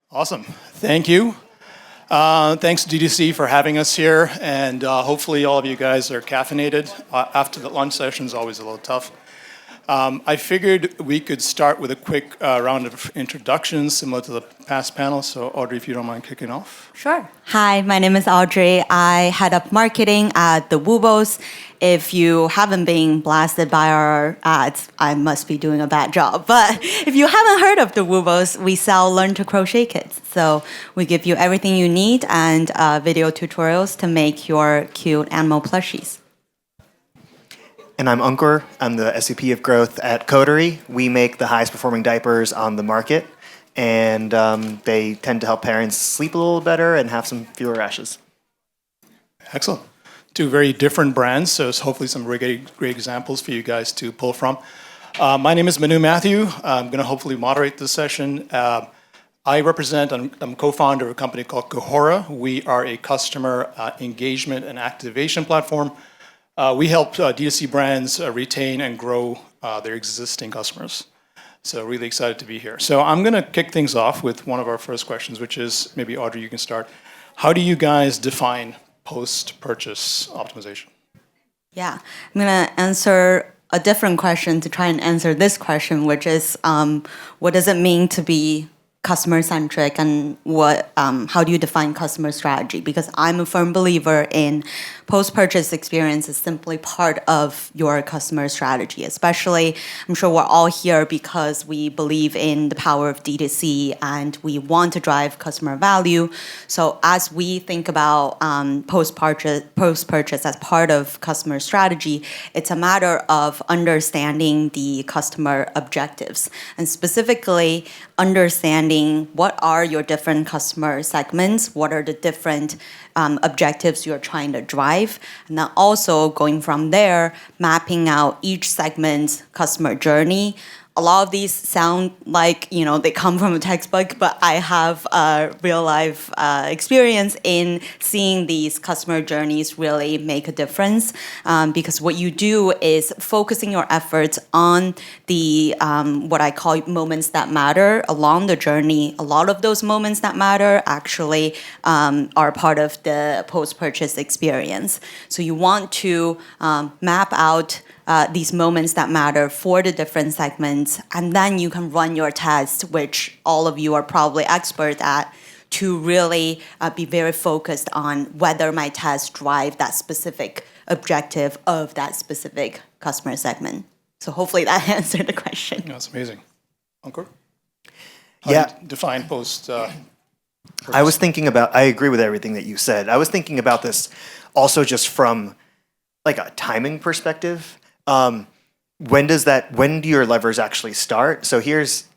Awesome. Thank you. Thanks to DDC for having us here, and hopefully all of you guys are caffeinated. After the lunch session is always a little tough. I figured we could start with a quick round of introductions, similar to the past panel. So Audrey, if you don't mind kicking off. Sure. Hi, my name is Audrey. I head up marketing at the Woobles. If you haven't been blasted by our ads, I must be doing a bad job. But if you haven't heard of the Woobles, we sell Learn to Crochet kits. So we give you everything you need and video tutorials to make your cute animal plushies. And I'm Ankur. I'm the SVP of Growth at Coterie. We make the highest performing diapers on the market, and they tend to help parents sleep a little better and have some fewer rashes. Excellent. Two very different brands, so it's hopefully some great examples for you guys to pull from. My name is Manu Matthew. I'm going to hopefully moderate this session. I'm co-founder of a company called Cohora. We are a customer engagement and activation platform. We help D2C brands retain and grow their existing customers. So really excited to be here. So I'm going to kick things off with one of our first questions, which is, maybe Audrey, you can start. How do you guys define post-purchase optimization? Yeah, I'm going to answer a different question to try and answer this question, which is, what does it mean to be customer-centric, and how do you define customer strategy? Because I'm a firm believer in post-purchase experience is simply part of your customer strategy. Especially, I'm sure we're all here because we believe in the power of D2C and we want to drive customer value. So as we think about post-purchase as part of customer strategy, it's a matter of understanding the customer objectives, and specifically understanding what are your different customer segments, what are the different objectives you're trying to drive, and then also going from there, mapping out each segment's customer journey. A lot of these sound like, they come from a textbook, but I have a real life experience in seeing these customer journeys really make a difference, because what you do is focusing your efforts on the what I call moments that matter along the journey. A lot of those moments that matter actually are part of the post-purchase experience. So you want to map out these moments that matter for the different segments, and then you can run your tests, which all of you are probably expert at, to really be very focused on whether my tests drive that specific objective of that specific customer segment. So hopefully that answered the question. That's amazing. Ankur? Yeah. How do you define post? I agree with everything that you said. I was thinking about this also just from like a timing perspective. When do your levers actually start? So here's,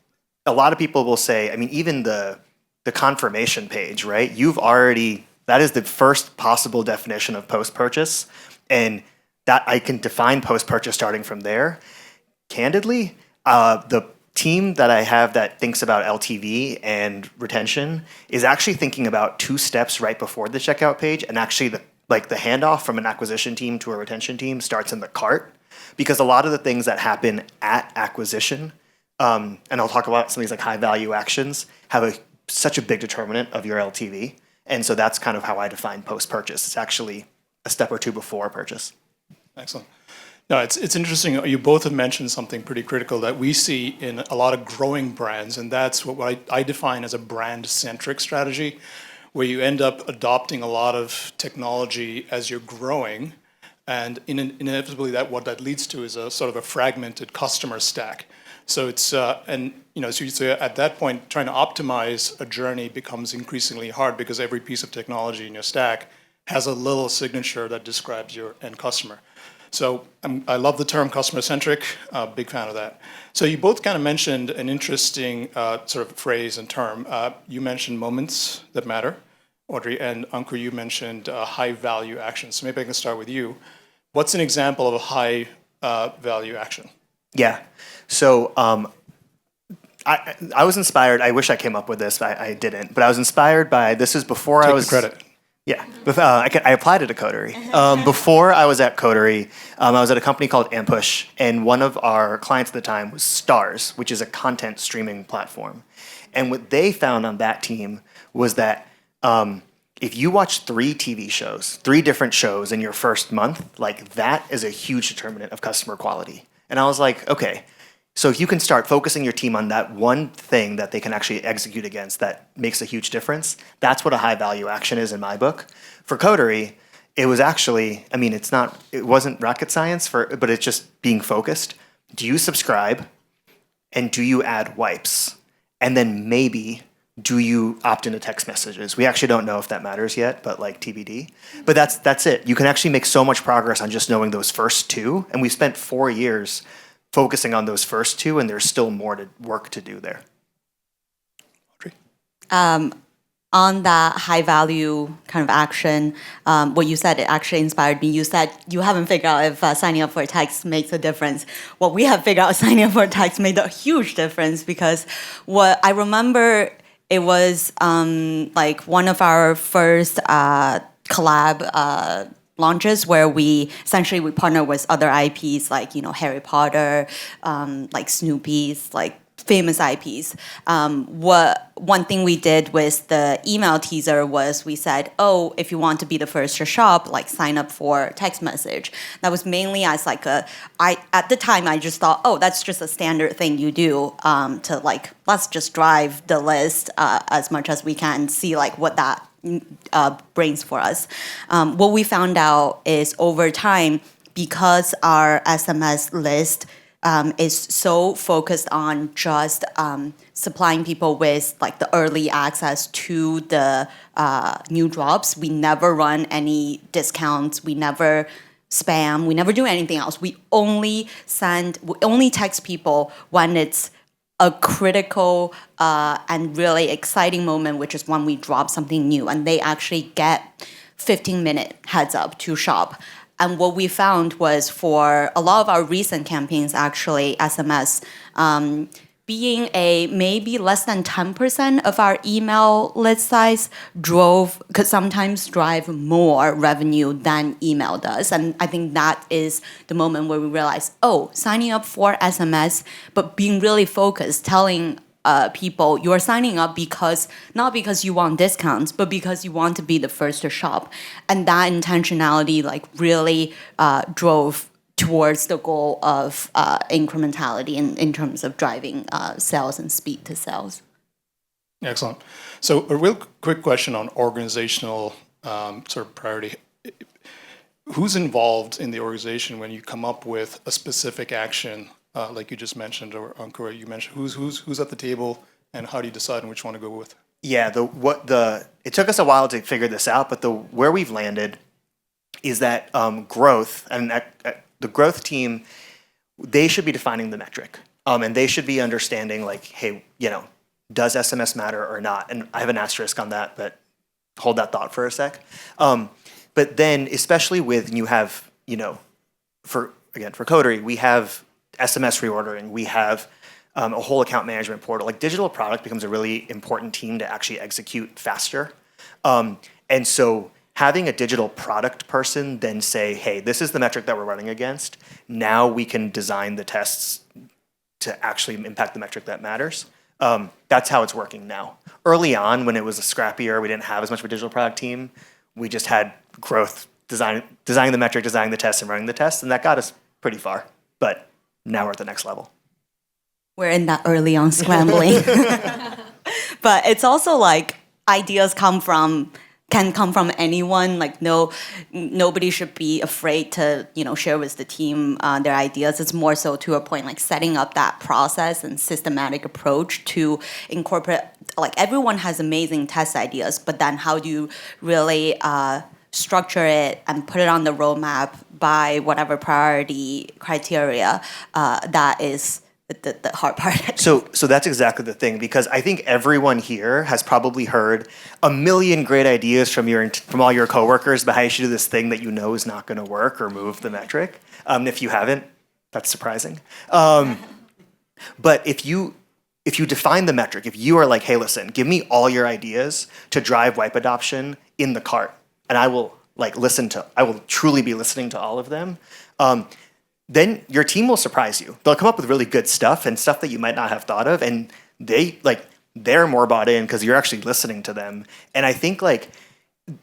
a lot of people will say, even the confirmation page, right? That is the first possible definition of post-purchase, and that I can define post-purchase starting from there. Candidly, the team that I have that thinks about LTV and retention is actually thinking about 2 steps right before the checkout page, and actually the handoff from an acquisition team to a retention team starts in the cart. Because a lot of the things that happen at acquisition, and I'll talk about some of these like high value actions, have such a big determinant of your LTV. And so that's kind of how I define post-purchase. It's actually a step or 2 before purchase. Excellent. No, it's interesting. You both have mentioned something pretty critical that we see in a lot of growing brands, and that's what I define as a brand-centric strategy, where you end up adopting a lot of technology as you're growing. And inevitably, what that leads to is a sort of a fragmented customer stack. So it's so at that point, trying to optimize a journey becomes increasingly hard because every piece of technology in your stack has a little signature that describes your end customer. So I love the term customer-centric. Big fan of that. So you both kind of mentioned an interesting sort of phrase and term. You mentioned moments that matter, Audrey, and Ankur, you mentioned high-value actions. So maybe I can start with you. What's an example of a high-value action? Yeah. So I was inspired. I wish I came up with this, but I didn't. But I was inspired by, this is before I was... Take the credit. Yeah. I applied it at Coterie. Before I was at Coterie, I was at a company called Ampush, and one of our clients at the time was Stars, which is a content streaming platform. And what they found on that team was that if you watch 3 TV shows, 3 different shows in your first month, like that is a huge determinant of customer quality. And I was like, okay, so if you can start focusing your team on that one thing that they can actually execute against that makes a huge difference, that's what a high value action is in my book. For Coterie, it was actually, I mean, it wasn't rocket science, but it's just being focused. Do you subscribe? And do you add wipes? And then maybe, do you opt into text messages? We actually don't know if that matters yet, but like TBD. But that's it. You can actually make so much progress on just knowing those first 2. And we spent 4 years focusing on those first 2, and there's still more work to do there. Audrey? On that high value kind of action, what you said, it actually inspired me. You said you haven't figured out if signing up for a text makes a difference. What we have figured out, signing up for a text made a huge difference, because what I remember, it was like one of our first collab launches where we partner with other IPs like, Harry Potter, like Snoopy's, like famous IPs. One thing we did with the email teaser was we said, oh, if you want to be the first to shop, like sign up for text message. That was mainly as like at the time I just thought, oh, that's just a standard thing you do to like, let's just drive the list as much as we can, see like what that brings for us. What we found out is over time, because our SMS list is so focused on just supplying people with like the early access to the new drops. We never run any discounts. We never spam. We never do anything else. We only text people when it's a critical and really exciting moment, which is when we drop something new and they actually get 15-minute heads up to shop. And what we found was for a lot of our recent campaigns, actually, SMS being a maybe less than 10% of our email list size could sometimes drive more revenue than email does. And I think that is the moment where we realize, oh, signing up for SMS, but being really focused, telling people you're signing up not because you want discounts, but because you want to be the first to shop. And that intentionality like really drove towards the goal of incrementality in terms of driving sales and speed to sales. Excellent. So a real quick question on organizational sort of priority. Who's involved in the organization when you come up with a specific action, like you just mentioned, or Ankur, you mentioned, who's at the table, and how do you decide on which one to go with? Yeah, it took us a while to figure this out, but where we've landed is that growth, and the growth team, they should be defining the metric, and they should be understanding like, hey, does SMS matter or not? And I have an asterisk on that, but hold that thought for a sec. But then, especially with you have, for Coterie, we have SMS reordering, we have a whole account management portal. Like digital product becomes a really important team to actually execute faster. And so having a digital product person then say, hey, this is the metric that we're running against. Now we can design the tests to actually impact the metric that matters. That's how it's working now. Early on, when it was a scrappier, we didn't have as much of a digital product team. We just had growth, designing the metric, designing the test, and running the test, and that got us pretty far. But now we're at the next level. We're in that early on scrambling. But it's also like ideas can come from anyone. Like nobody should be afraid to share with the team their ideas. It's more so to a point like setting up that process and systematic approach to incorporate. Like everyone has amazing test ideas, but then how do you really structure it and put it on the roadmap by whatever priority criteria? That is the hard part. So that's exactly the thing, because I think everyone here has probably heard a million great ideas from all your coworkers about how you should do this thing that is not going to work or move the metric. If you haven't, that's surprising. But if you define the metric, if you are like, hey, listen, give me all your ideas to drive wipe adoption in the cart, and I will truly be listening to all of them. Then your team will surprise you. They'll come up with really good stuff and stuff that you might not have thought of, and they're more bought in because you're actually listening to them. And I think like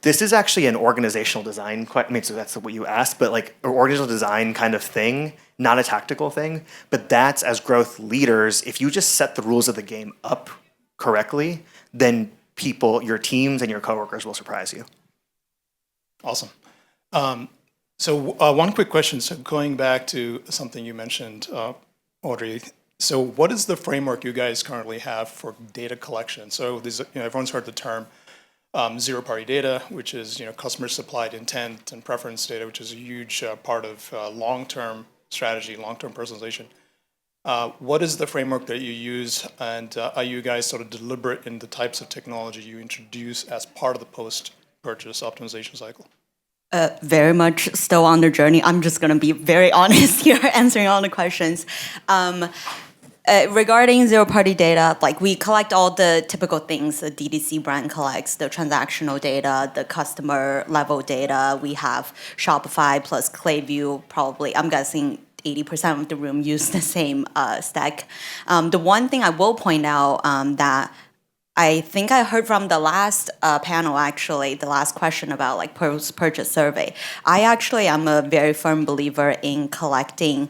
this is actually an organizational design. So that's what you asked, but like an organizational design kind of thing, not a tactical thing. But that's as growth leaders, if you just set the rules of the game up correctly, then people, your teams and your coworkers will surprise you. Awesome. So one quick question. So going back to something you mentioned, Audrey. So what is the framework you guys currently have for data collection? So there's, everyone's heard the term zero-party data, which is customer-supplied intent and preference data, which is a huge part of long-term strategy, long-term personalization. What is the framework that you use, and are you guys sort of deliberate in the types of technology you introduce as part of the post-purchase optimization cycle? Very much still on the journey. I'm just going to be very honest here, answering all the questions. Regarding zero-party data, like we collect all the typical things the DTC brand collects, the transactional data, the customer level data. We have Shopify plus Clayview, probably, I'm guessing 80% of the room use the same stack. The one thing I will point out that I think I heard from the last panel, actually, the last question about like post-purchase survey. I actually am a very firm believer in collecting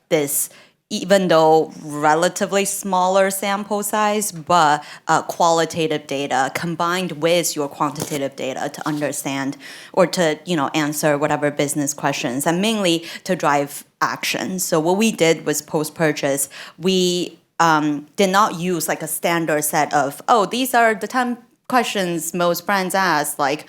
this, even though relatively smaller sample size, but qualitative data combined with your quantitative data to understand or to answer whatever business questions, and mainly to drive action. So what we did was post-purchase, we did not use like a standard set of, these are the 10 questions most brands ask, like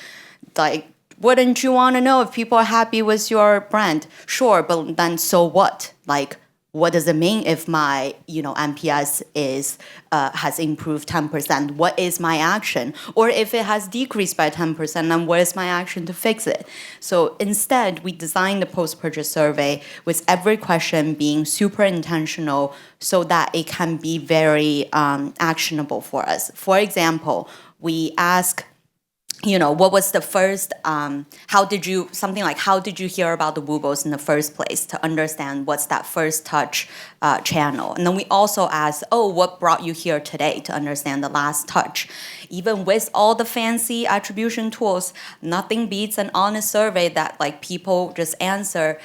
wouldn't you want to know if people are happy with your brand? Sure, but then so what? Like, what does it mean if my NPS is has improved 10%? What is my action? Or if it has decreased by 10%, then what is my action to fix it? So instead, we designed the post-purchase survey with every question being super intentional so that it can be very actionable for us. For example, we ask, what was the first, how did you hear about the Woobles in the first place, to understand what's that first touch channel. And then we also ask, what brought you here today, to understand the last touch. Even with all the fancy attribution tools, nothing beats an honest survey that like people just answer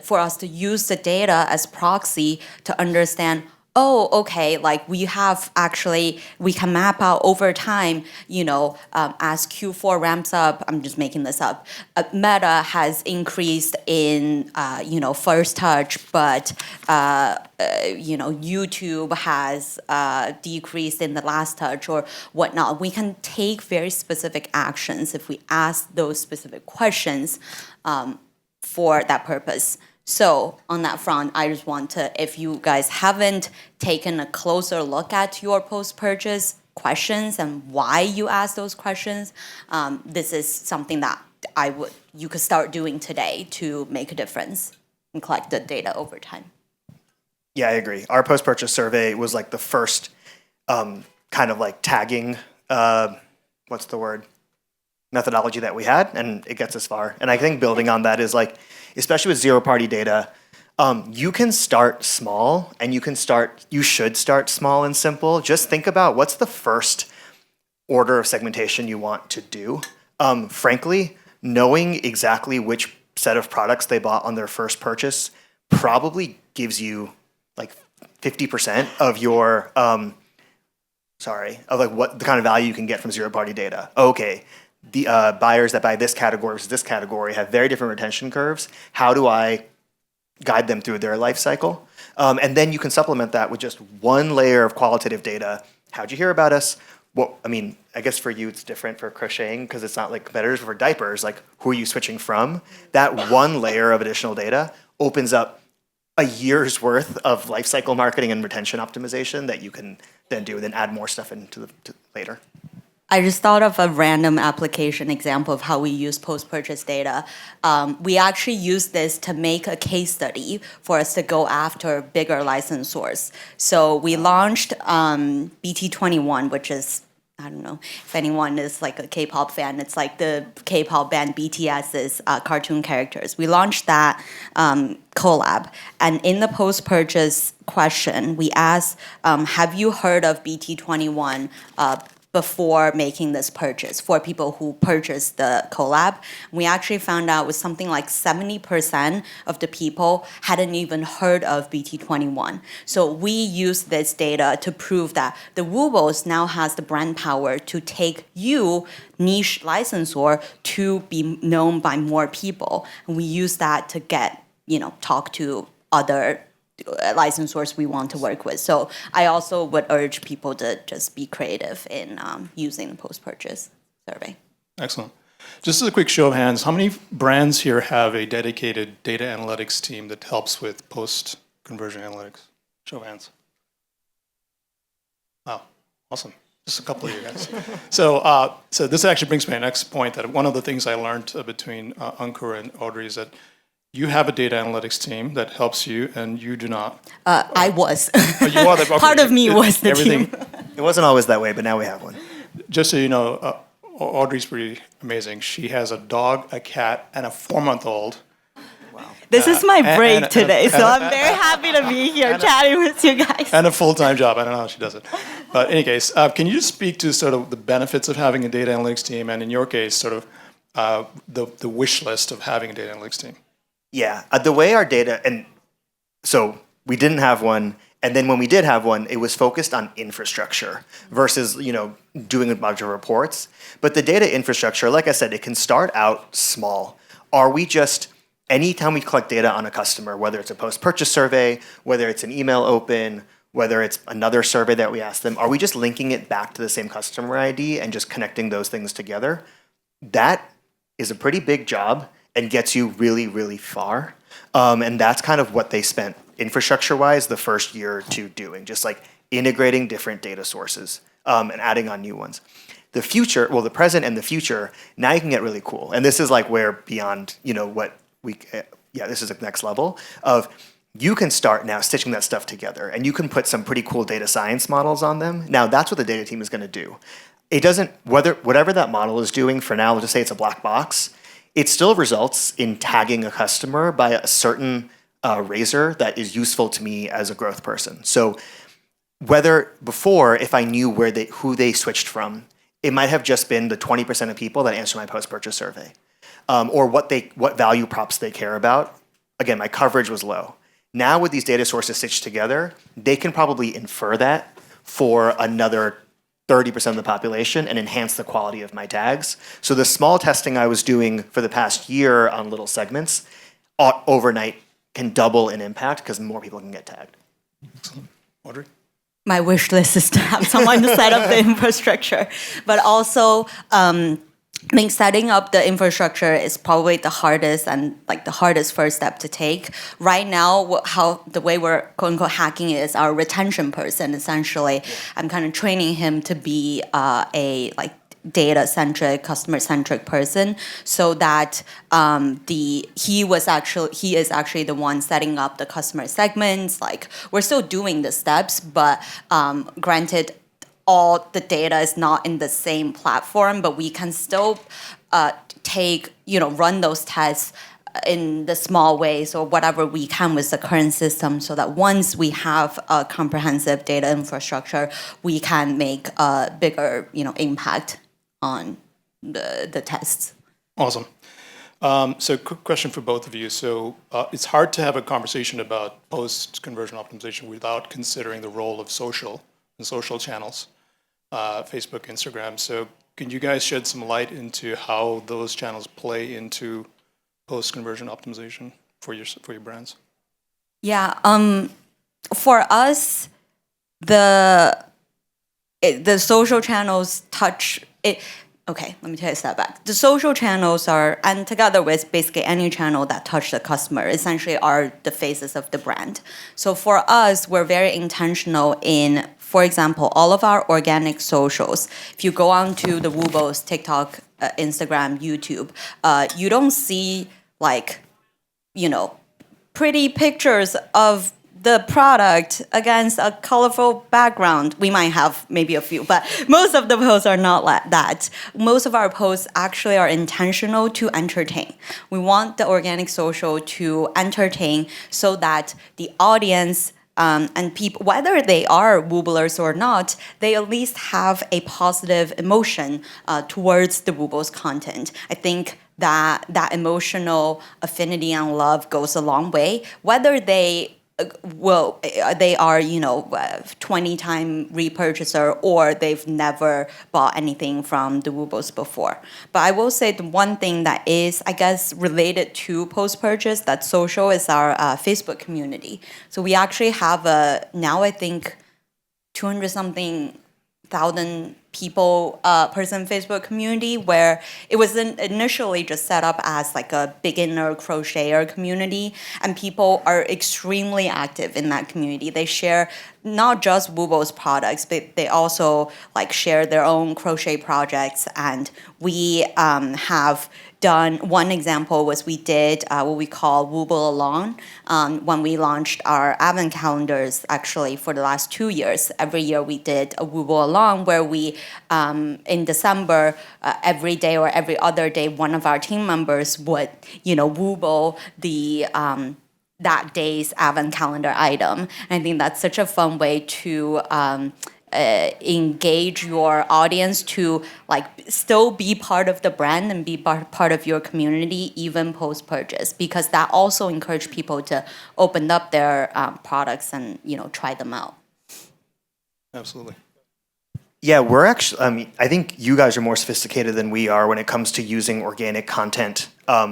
for us to use the data as proxy to understand, okay, like we can map out over time, as Q4 ramps up, I'm just making this up, Meta has increased in, first touch, but, YouTube has decreased in the last touch or whatnot. We can take very specific actions if we ask those specific questions for that purpose. So on that front, I just want to, if you guys haven't taken a closer look at your post-purchase questions and why you ask those questions, this is something that you could start doing today to make a difference and collect the data over time. Yeah, I agree. Our post-purchase survey was like the first kind of like tagging, methodology that we had, and it gets us far. And I think building on that is like, especially with zero-party data, you can start small, and you should start small and simple. Just think about what's the first order of segmentation you want to do. Frankly, knowing exactly which set of products they bought on their first purchase probably gives you like 50% of your, what the kind of value you can get from zero-party data. Okay. The buyers that buy this category versus this category have very different retention curves. How do I guide them through their life cycle? And then you can supplement that with just one layer of qualitative data. How'd you hear about us? I guess for you it's different for crocheting because it's not like competitors. For diapers, like who are you switching from? That one layer of additional data opens up a year's worth of life cycle marketing and retention optimization that you can then do and then add more stuff into later. I just thought of a random application example of how we use post-purchase data. We actually use this to make a case study for us to go after bigger licensors. So we launched BT21, which is I don't know if anyone is like a K-pop fan. It's like the K-pop band BTS's cartoon characters. We launched that collab, and in the post-purchase question, we asked, "Have you heard of BT21 before making this purchase?" For people who purchased the collab, we actually found out with something like 70% of the people hadn't even heard of BT21. So we used this data to prove that the Woobles now has the brand power to take you, niche licensor, to be known by more people. And we use that to get, talk to other licensors we want to work with. So I also would urge people to just be creative in using the post-purchase survey. Excellent. Just as a quick show of hands, how many brands here have a dedicated data analytics team that helps with post-conversion analytics? Show of hands. Wow, awesome. Just a couple of you guys. So this actually brings me to my next point, that one of the things I learned between Ankur and Audrey is that you have a data analytics team that helps you, and you do not. I was. Oh, you are the, okay. Part of me was the team. It wasn't always that way, but now we have one. Just so you know, Audrey's pretty amazing. She has a dog, a cat, and a 4-month-old. This is my break today, so I'm very happy to be here chatting with you guys. And a full-time job. I don't know how she does it. But in any case, can you just speak to sort of the benefits of having a data analytics team, and in your case, sort of the wish list of having a data analytics team? Yeah, the way our data, and so we didn't have one, and then when we did have one, it was focused on infrastructure versus, doing a bunch of reports. But the data infrastructure, like I said, it can start out small. Anytime we collect data on a customer, whether it's a post-purchase survey, whether it's an email open, whether it's another survey that we ask them, are we just linking it back to the same customer ID and just connecting those things together? That is a pretty big job and gets you really, really far. And that's kind of what they spent infrastructure-wise the first year or two doing, just like integrating different data sources and adding on new ones. The future, well, the present and the future, now you can get really cool. And this is like where beyond, this is the next level of you can start now stitching that stuff together, and you can put some pretty cool data science models on them. Now, that's what the data team is going to do. It doesn't, whatever that model is doing for now, we'll just say it's a black box, it still results in tagging a customer by a certain razor that is useful to me as a growth person. So whether before, if I knew who they switched from, it might have just been the 20% of people that answer my post-purchase survey, or what value props they care about. Again, my coverage was low. Now with these data sources stitched together, they can probably infer that for another 30% of the population and enhance the quality of my tags. So the small testing I was doing for the past year on little segments, overnight can double in impact because more people can get tagged. Excellent. Audrey? My wish list is to have someone to set up the infrastructure, but also I think setting up the infrastructure is probably the hardest first step to take. Right now, the way we're quote unquote hacking it is our retention person. Essentially, yeah. I'm kind of training him to be a data-centric, customer-centric person, so that he is actually the one setting up the customer segments. Like, we're still doing the steps, but granted, all the data is not in the same platform, but we can still run those tests in the small ways or whatever we can with the current system, so that once we have a comprehensive data infrastructure, we can make a bigger impact on the tests. Awesome. So quick question for both of you. So it's hard to have a conversation about post-conversion optimization without considering the role of social and social channels, Facebook, Instagram. So can you guys shed some light into how those channels play into post-conversion optimization for your brands? Yeah. For us, the social channels touch it. Okay, let me take a step back. The social channels and together with basically any channel that touch the customer, essentially are the faces of the brand. So for us, we're very intentional in, for example, all of our organic socials. If you go on to the Woobles, TikTok, Instagram, YouTube, you don't see pretty pictures of the product against a colorful background. We might have maybe a few, but most of the posts are not like that. Most of our posts actually are intentional to entertain. We want the organic social to entertain so that the audience and people, whether they are Wooblers or not, they at least have a positive emotion towards the Woobles content. I think that emotional affinity and love goes a long way, whether they are 20-time repurchaser or they've never bought anything from the Woobles before. But I will say the one thing that is, I guess, related to post-purchase that's social is our Facebook community. So we actually have now I think 200-something thousand people person Facebook community, where it was initially just set up as like a beginner crocheter community, and people are extremely active in that community. They share not just Woobles products, but they also like share their own crochet projects. And we have done, one example was we did what we call Wooble Along when we launched our advent calendars. Actually, for the last 2 years, every year we did a Wooble Along where we in December, every day or every other day, one of our team members would, Wooble the that day's advent calendar item. And I think that's such a fun way to engage your audience to like still be part of the brand and be part of your community even post-purchase, because that also encourage people to open up their products and try them out. Absolutely. Yeah, we're actually, I think you guys are more sophisticated than we are when it comes to using organic content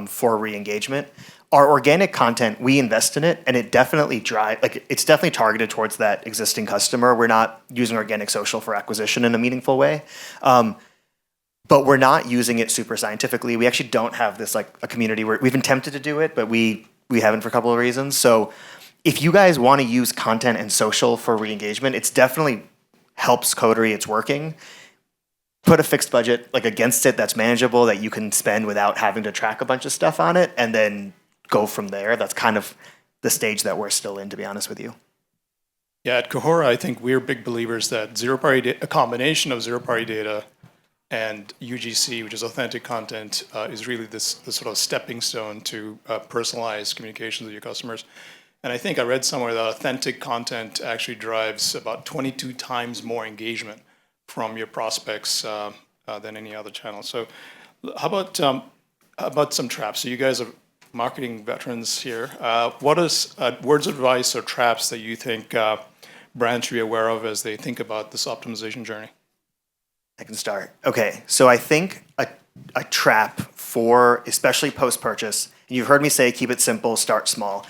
for re-engagement. Our organic content, we invest in it, and it definitely it's definitely targeted towards that existing customer. We're not using organic social for acquisition in a meaningful way. But we're not using it super scientifically. We actually don't have this like a community where we've been tempted to do it, but we haven't for a couple of reasons. So if you guys want to use content and social for re-engagement, it's definitely helps Coterie, it's working. Put a fixed budget like against it that's manageable, that you can spend without having to track a bunch of stuff on it, and then go from there. That's kind of the stage that we're still in, to be honest with you. Yeah, at Cohora, I think we're big believers that a combination of zero-party data and UGC, which is authentic content, is really this sort of stepping stone to personalized communications with your customers. And I think I read somewhere that authentic content actually drives about 22 times more engagement from your prospects than any other channel. So how about some traps? So you guys are marketing veterans here. What is words of advice or traps that you think brands should be aware of as they think about this optimization journey? I can start. Okay, so I think a trap for especially post-purchase, and you've heard me say keep it simple, start small.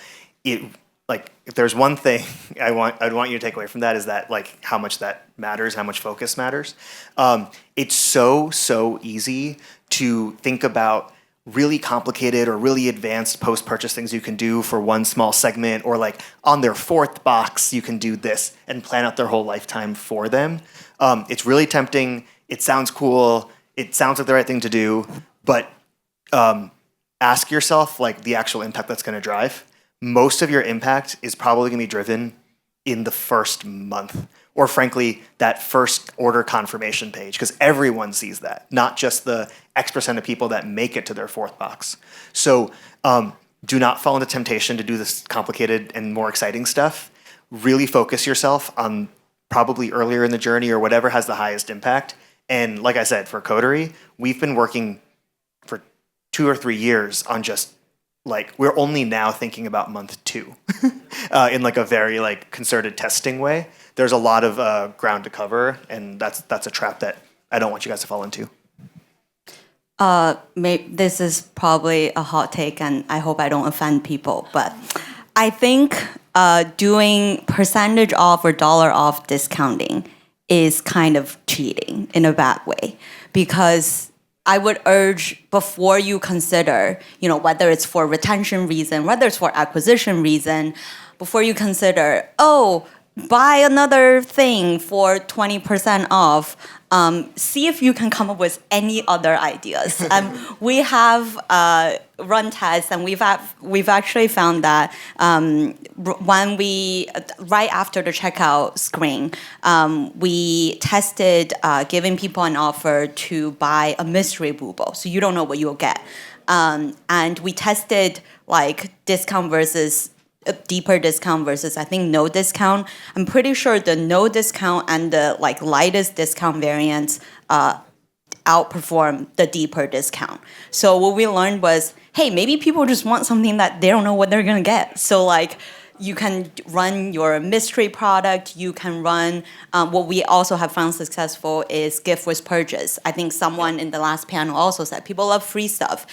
If there's one thing I'd want you to take away from that is that like how much that matters, how much focus matters. It's so easy to think about really complicated or really advanced post-purchase things you can do for one small segment, or like on their fourth box you can do this and plan out their whole lifetime for them. It's really tempting. It sounds cool. It sounds like the right thing to do, but ask yourself like the actual impact that's going to drive. Most of your impact is probably going to be driven in the first month, or frankly, that first order confirmation page, because everyone sees that, not just the X% of people that make it to their fourth box. So do not fall into temptation to do this complicated and more exciting stuff. Really focus yourself on probably earlier in the journey or whatever has the highest impact. And like I said, for Coterie, we've been working for 2 or 3 years on just like, we're only now thinking about month 2 in like a very like concerted testing way. There's a lot of ground to cover, and that's a trap that I don't want you guys to fall into. This is probably a hot take, and I hope I don't offend people, but I think doing percentage off or dollar off discounting is kind of cheating in a bad way, because I would urge, before you consider, whether it's for retention reason, whether it's for acquisition reason, before you consider, buy another thing for 20% off. See if you can come up with any other ideas. We have run tests, and we've actually found that when right after the checkout screen, we tested giving people an offer to buy a mystery Wooble, so you don't know what you'll get, and we tested like discount versus a deeper discount versus I think no discount. I'm pretty sure the no discount and the like lightest discount variants outperform the deeper discount. So what we learned was, hey, maybe people just want something that they don't know what they're gonna get. So like you can run your mystery product. You can run what we also have found successful is gift with purchase. I think someone in the last panel also said people love free stuff.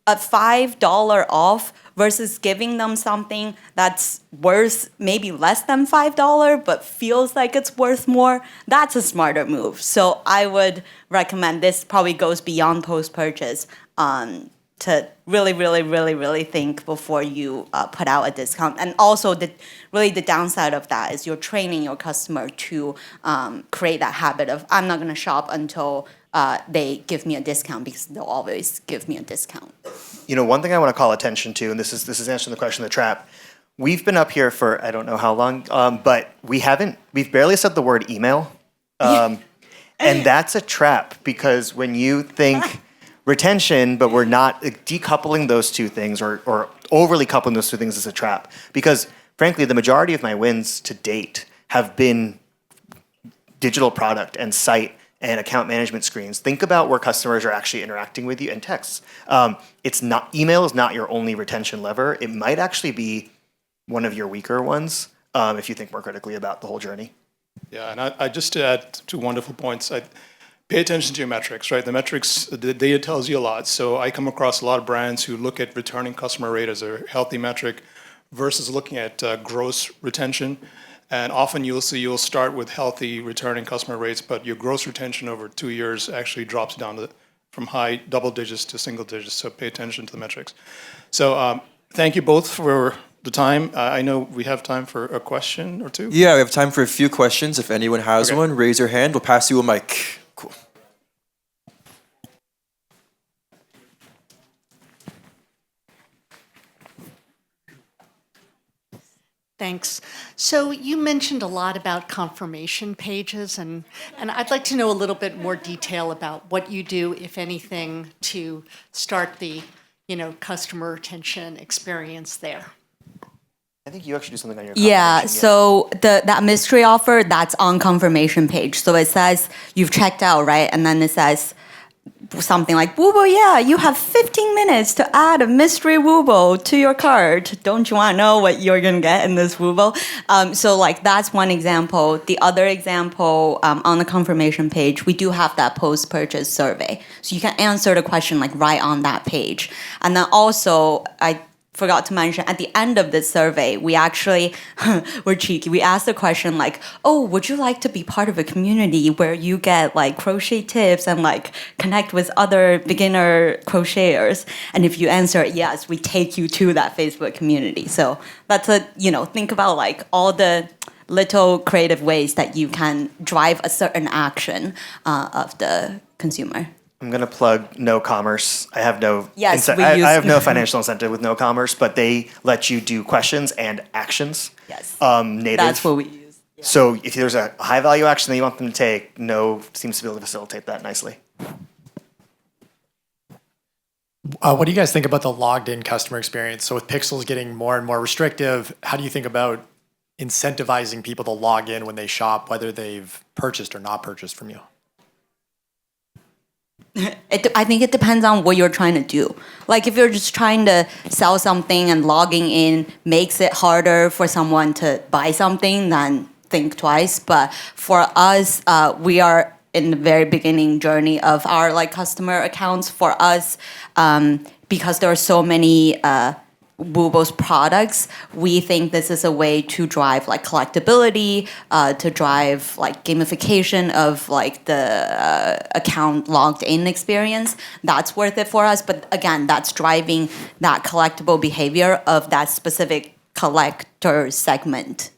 A $5 off versus giving them something that's worth maybe less than $5 but feels like it's worth more, that's a smarter move. So I would recommend, this probably goes beyond post-purchase, to really think before you put out a discount. And also the downside of that is you're training your customer to create that habit of, I'm not gonna shop until they give me a discount, because they'll always give me a discount. You know, one thing I want to call attention to, and this is answering the question of the trap. We've been up here for I don't know how long, but we've barely said the word email, and that's a trap, because when you think retention, but we're not decoupling those two things or overly coupling those two things is a trap. Because frankly, the majority of my wins to date have been digital product and site and account management screens. Think about where customers are actually interacting with you, and texts. Email is not your only retention lever. It might actually be one of your weaker ones if you think more critically about the whole journey. Yeah, and I just to add two wonderful points. Pay attention to your metrics, right? The metrics, the data tells you a lot. So I come across a lot of brands who look at returning customer rate as a healthy metric versus looking at gross retention. And often you'll start with healthy returning customer rates, but your gross retention over 2 years actually drops down from high double digits to single digits. So pay attention to the metrics. So thank you both for the time. I know we have time for a question or two. Yeah, we have time for a few questions. If anyone has one, raise your hand. We'll pass you a mic. Cool. Thanks. So you mentioned a lot about confirmation pages, and I'd like to know a little bit more detail about what you do, if anything, to start the customer retention experience there. I think you actually do something on your Yeah, so that mystery offer, that's on confirmation page. So it says you've checked out, right? And then it says something like, Wooble, yeah, you have 15 minutes to add a mystery Wooble to your cart. Don't you want to know what you're going to get in this Wooble? So like that's one example. The other example, on the confirmation page, we do have that post-purchase survey. So you can answer the question like right on that page. And then also, I forgot to mention, at the end of this survey, we actually, we're cheeky, we asked the question like, oh, would you like to be part of a community where you get like crochet tips and like connect with other beginner crocheters? And if you answer yes, we take you to that Facebook community. So that's think about like all the little creative ways that you can drive a certain action of the consumer. I'm going to plug No Commerce. I have no I have no financial incentive with No Commerce, but they let you do questions and actions. Yes. Native. That's what we use. Yeah. So if there's a high value action that you want them to take, No seems to be able to facilitate that nicely. What do you guys think about the logged in customer experience? So with pixels getting more and more restrictive, how do you think about incentivizing people to log in when they shop, whether they've purchased or not purchased from you? I think it depends on what you're trying to do. Like if you're just trying to sell something and logging in makes it harder for someone to buy something, then think twice. But for us, we are in the very beginning journey of our like customer accounts. For us, because there are so many Woobles products, we think this is a way to drive like collectability, to drive like gamification of like the account logged in experience. That's worth it for us. But again, that's driving that collectible behavior of that specific collector segment.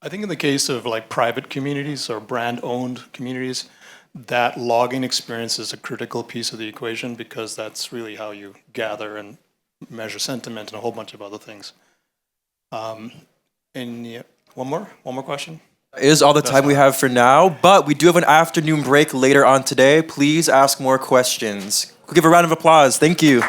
I think in the case of like private communities or brand-owned communities, that logging experience is a critical piece of the equation because that's really how you gather and measure sentiment and a whole bunch of other things. And yeah, one more question? Is all the time we have for now, but we do have an afternoon break later on today. Please ask more questions. We'll give a round of applause. Thank you.